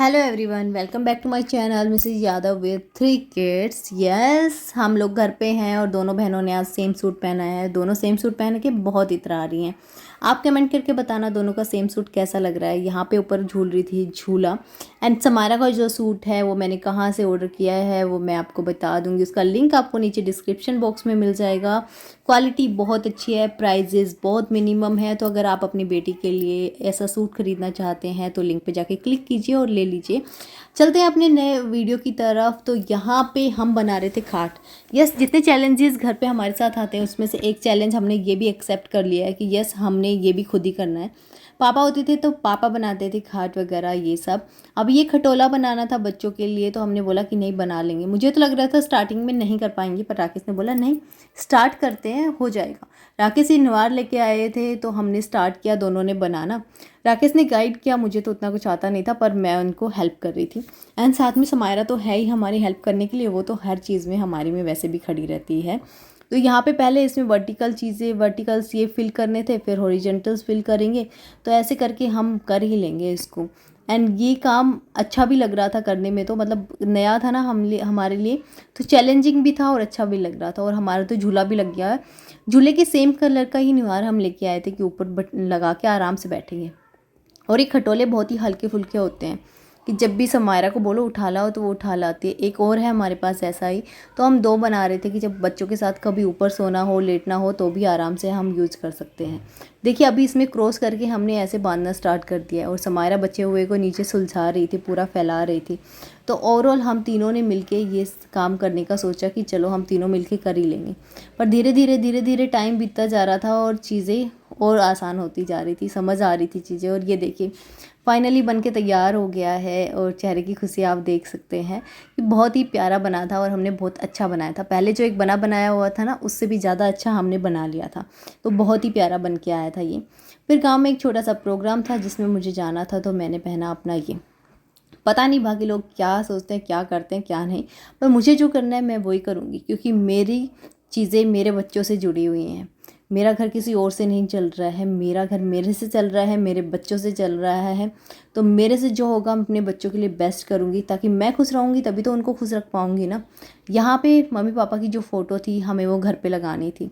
Hello everyone, welcome back to my channel Mrs Yadav with 3 kids. Yes, हम लोग घर पे हैं और दोनों बहनों ने आज सेम सूट पहना है। दोनों सेम सूट पहन के बहुत इतरा रही हैं। आप कमेंट करके बताना दोनों का सेम सूट कैसा लग रहा है। यहाँ पे ऊपर झूल रही थी झूला। एंड समारा का जो सूट है वो मैंने कहाँ से ऑर्डर किया है वो मैं आपको बता दूँगी। उसका लिंक आपको नीचे डिस्क्रिप्शन बॉक्स में मिल जाएगा। क्वालिटी बहुत अच्छी है, प्राइजेस बहुत मिनिमम है। तो अगर आप अपनी बेटी के लिए ऐसा सूट खरीदना चाहते हैं तो लिंक पे जाके क्लिक कीजिए और ले लीजिए। चलते हैं अपने नए वीडियो की तरफ। तो यहाँ पे हम बना रहे थे खाट। यस, जितने चैलेंजेस घर पे हमारे साथ आते हैं उसमें से एक चैलेंज हमने ये भी एक्सेप्ट कर लिया है कि यस, हमने ये भी खुद ही करना है। पापा होते थे तो पापा बनाते थे खाट वगैरह ये सब। अब ये खटोला बनाना था बच्चों के लिए, तो हमने बोला कि नहीं बना लेंगे। मुझे तो लग रहा था स्टार्टिंग में नहीं कर पाएंगे, पर राकेश ने बोला नहीं, स्टार्ट करते हैं, हो जाएगा। राकेश ही निवार लेके आए थे तो हमने स्टार्ट किया दोनों ने बनाना। राकेश ने गाइड किया, मुझे तो उतना कुछ आता नहीं था पर मैं उनको हेल्प कर रही थी। एंड साथ में समायरा तो है ही हमारी हेल्प करने के लिए, वो तो हर चीज़ में हमारी में वैसे भी खड़ी रहती है। तो यहाँ पे पहले इसमें वर्टिकल्स ये फिल करने थे, फिर हॉरिजॉन्टल्स फिल करेंगे। तो ऐसे करके हम कर ही लेंगे इसको। एंड ये काम अच्छा भी लग रहा था करने में, तो मतलब नया था ना हमारे लिए, तो चैलेंजिंग भी था और अच्छा भी लग रहा था। और हमारा तो झूला भी लग गया है। झूले के सेम कलर का ही निवार हम लेके आए थे कि ऊपर बटन लगा के आराम से बैठेंगे। और ये खटोले बहुत ही हल्के फुल्के होते हैं कि जब भी समायरा को बोलो उठा लाओ तो वो उठा लाती है। एक और है हमारे पास ऐसा ही, तो हम दो बना रहे थे कि जब बच्चों के साथ कभी ऊपर सोना हो, लेटना हो तो भी आराम से हम यूज़ कर सकते हैं। देखिए अभी इसमें क्रॉस करके हमने ऐसे बांधना स्टार्ट कर दिया है और समायरा बचे हुए को नीचे सुलझा रही थी, पूरा फैला रही थी। तो ओवरऑल हम तीनों ने मिलके ये काम करने का सोचा कि चलो हम तीनों मिलके कर ही लेंगे। पर धीरे धीरे टाइम बीतता जा रहा था और चीज़ें और आसान होती जा रही थी, समझ आ रही थी चीज़ें। और ये देखिए फाइनली बन के तैयार हो गया है और चेहरे की खुशी आप देख सकते हैं कि बहुत ही प्यारा बना था और हमने बहुत अच्छा बनाया था। पहले जो एक बनाया हुआ था ना, उससे भी ज़्यादा अच्छा हमने बना लिया था। तो बहुत ही प्यारा बन के आया था ये। फिर गाँव में एक छोटा सा प्रोग्राम था जिसमें मुझे जाना था, तो मैंने पहना अपना ये। पता नहीं बाकी लोग क्या सोचते हैं, क्या करते हैं, क्या नहीं, पर मुझे जो करना है मैं वही करूँगी, क्योंकि मेरी चीज़ें मेरे बच्चों से जुड़ी हुई हैं। मेरा घर किसी और से नहीं चल रहा है, मेरा घर मेरे से चल रहा है, मेरे बच्चों से चल रहा है। तो मेरे से जो होगा मैं अपने बच्चों के लिए बेस्ट करूँगी, ताकि मैं खुश रहूँगी तभी तो उनको खुश रख पाऊँगी ना। यहाँ पे मम्मी पापा की जो फ़ोटो थी हमें वो घर पे लगानी थी।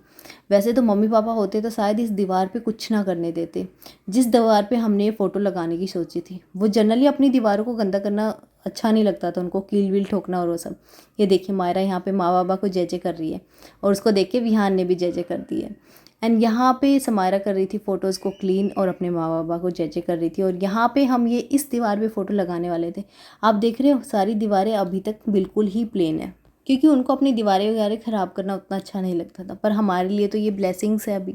वैसे तो मम्मी पापा होते तो शायद इस दीवार पे कुछ ना करने देते। जिस दीवार पे हमने ये फ़ोटो लगाने की सोची थी, वो जनरली अपनी दीवारों को गंदा करना अच्छा नहीं लगता था उनको, कील वील ठोकना और वो सब। ये देखिए मायरा यहाँ पे माँ बाबा को जय जय कर रही है और उसको देख के विहान ने भी जय जय कर दी है। एंड यहाँ पे समायरा कर रही थी फ़ोटोज़ को क्लीन और अपने माँ बाबा को जय जय कर रही थी। और यहाँ पे हम ये इस दीवार पे फ़ोटो लगाने वाले थे। आप देख रहे हो सारी दीवारें अभी तक बिल्कुल ही प्लेन है, क्योंकि उनको अपनी दीवारें वगैरह ख़राब करना उतना अच्छा नहीं लगता था। पर हमारे लिए तो ये ब्लेसिंग्स है अभी,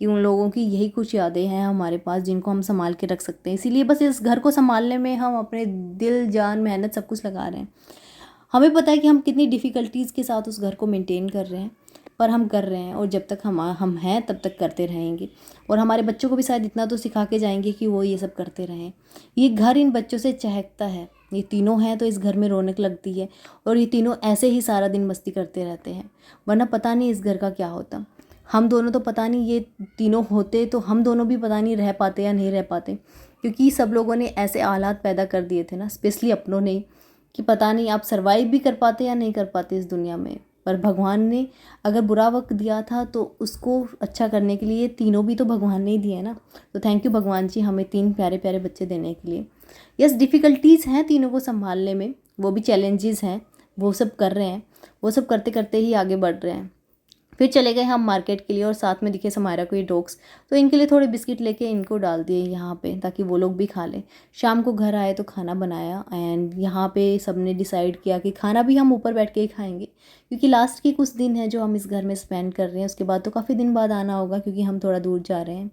कि उन लोगों की यही कुछ यादें हैं हमारे पास जिनको हम संभाल के रख सकते हैं। इसीलिए बस इस घर को संभालने में हम अपने दिल जान मेहनत सब कुछ लगा रहे हैं। हमें पता है कि हम कितनी डिफ़िकल्टीज़ के साथ उस घर को मेंटेन कर रहे हैं, पर हम कर रहे हैं और जब तक हम हैं तब तक करते रहेंगे। और हमारे बच्चों को भी शायद इतना तो सिखा के जाएंगे कि वो ये सब करते रहें। ये घर इन बच्चों से चहकता है। ये तीनों हैं तो इस घर में रौनक लगती है और ये तीनों ऐसे ही सारा दिन मस्ती करते रहते हैं, वरना पता नहीं इस घर का क्या होता। हम दोनों तो पता नहीं, ये तीनों होते तो हम दोनों भी पता नहीं रह पाते या नहीं रह पाते, क्योंकि सब लोगों ने ऐसे हालात पैदा कर दिए थे ना, स्पेशली अपनों ने, कि पता नहीं आप सरवाइव भी कर पाते या नहीं कर पाते इस दुनिया में। पर भगवान ने अगर बुरा वक्त दिया था तो उसको अच्छा करने के लिए तीनों भी तो भगवान ने ही दिए ना। तो थैंक यू भगवान जी हमें 3 प्यारे प्यारे बच्चे देने के लिए। यस, डिफ़िकल्टीज़ हैं तीनों को संभालने में, वो भी चैलेंजेस हैं, वो सब कर रहे हैं, वो सब करते करते ही आगे बढ़ रहे हैं। फिर चले गए हम मार्केट के लिए और साथ में दिखे समायरा को ये डॉग्स, तो इनके लिए थोड़े बिस्किट लेके इनको डाल दिए यहाँ पे ताकि वो लोग भी खा लें। शाम को घर आए तो खाना बनाया एंड यहाँ पे सबने डिसाइड किया कि खाना भी हम ऊपर बैठ के ही खाएंगे, क्योंकि लास्ट के कुछ दिन हैं जो हम इस घर में स्पेंड कर रहे हैं। उसके बाद तो काफ़ी दिन बाद आना होगा क्योंकि हम थोड़ा दूर जा रहे हैं।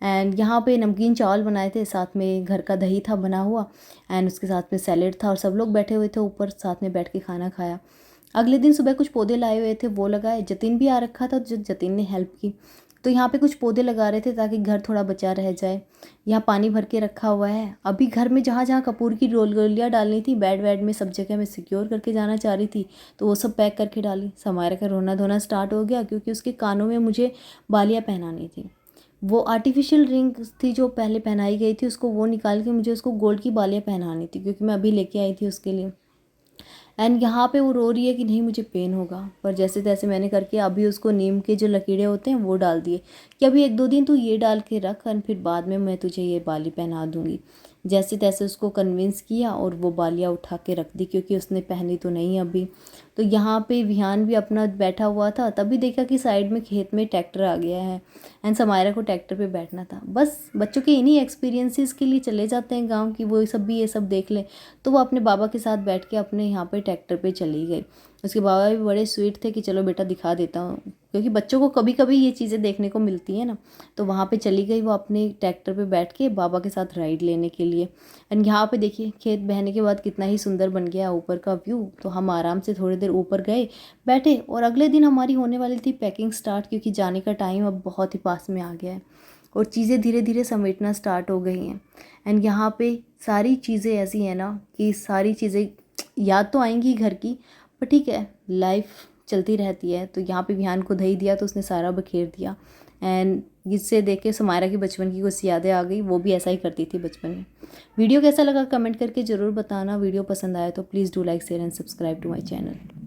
एंड यहाँ पे नमकीन चावल बनाए थे, साथ में घर का दही था बना हुआ एंड उसके साथ में सैलेड था और सब लोग बैठे हुए थे ऊपर, साथ में बैठ के खाना खाया। अगले दिन सुबह कुछ पौधे लाए हुए थे वो लगाए। जतिन भी आ रखा था जो जतिन ने हेल्प की। तो यहाँ पे कुछ पौधे लगा रहे थे ताकि घर थोड़ा बचा रह जाए। यहाँ पानी भर के रखा हुआ है। अभी घर में जहाँ जहाँ कपूर की गोलियाँ डालनी थी बेड वेड में सब जगह मैं सिक्योर करके जाना चाह रही थी, तो वो सब पैक करके डाली। समायरा का रोना धोना स्टार्ट हो गया क्योंकि उसके कानों में मुझे बालियाँ पहनानी थी। वो आर्टिफिशियल रिंग थी जो पहले पहनाई गई थी, उसको वो निकाल के मुझे उसको गोल्ड की बालियाँ पहनानी थी, क्योंकि मैं अभी लेके आई थी उसके लिए। एंड यहाँ पे वो रो रही है कि नहीं मुझे पेन होगा, पर जैसे तैसे मैंने करके अभी उसको नीम के जो लकीड़े होते हैं वो डाल दिए कि अभी 1-2 दिन तू ये डाल के रख और फिर बाद में मैं तुझे ये बाली पहना दूँगी। जैसे तैसे उसको कन्विंस किया और वो बालियाँ उठा के रख दी, क्योंकि उसने पहनी तो नहीं अभी। तो यहाँ पे विहान भी अपना बैठा हुआ था, तभी देखा कि साइड में खेत में ट्रैक्टर आ गया है एंड समायरा को ट्रैक्टर पे बैठना था। बस बच्चों के इन्हीं एक्सपीरियंसेस के लिए चले जाते हैं गाँव की, वो सब भी ये सब देख लें। तो वो अपने बाबा के साथ बैठ के अपने यहाँ पे ट्रैक्टर पे चली गई। उसके बाबा भी बड़े स्वीट थे कि चलो बेटा दिखा देता हूँ, क्योंकि बच्चों को कभी कभी ये चीज़ें देखने को मिलती हैं ना। तो वहाँ पे चली गई वो अपने ट्रैक्टर पे बैठ के बाबा के साथ राइड लेने के लिए। एंड यहाँ पे देखिए खेत बहने के बाद कितना ही सुंदर बन गया ऊपर का व्यू। तो हम आराम से थोड़ी देर ऊपर गए, बैठे, और अगले दिन हमारी होने वाली थी पैकिंग स्टार्ट, क्योंकि जाने का टाइम अब बहुत ही पास में आ गया है और चीज़ें धीरे धीरे समेटना स्टार्ट हो गई हैं। एंड यहाँ पे सारी चीज़ें ऐसी हैं ना कि सारी चीज़ें याद तो आएंगी घर की, पर ठीक है, लाइफ चलती रहती है। तो यहाँ पे विहान को दही दिया तो उसने सारा बखेर दिया। एंड इससे देख के समायरा की बचपन की कुछ यादें आ गई, वो भी ऐसा ही करती थी बचपन में। वीडियो कैसा लगा कमेंट करके ज़रूर बताना। वीडियो पसंद आया तो please do like share and subscribe to my channel.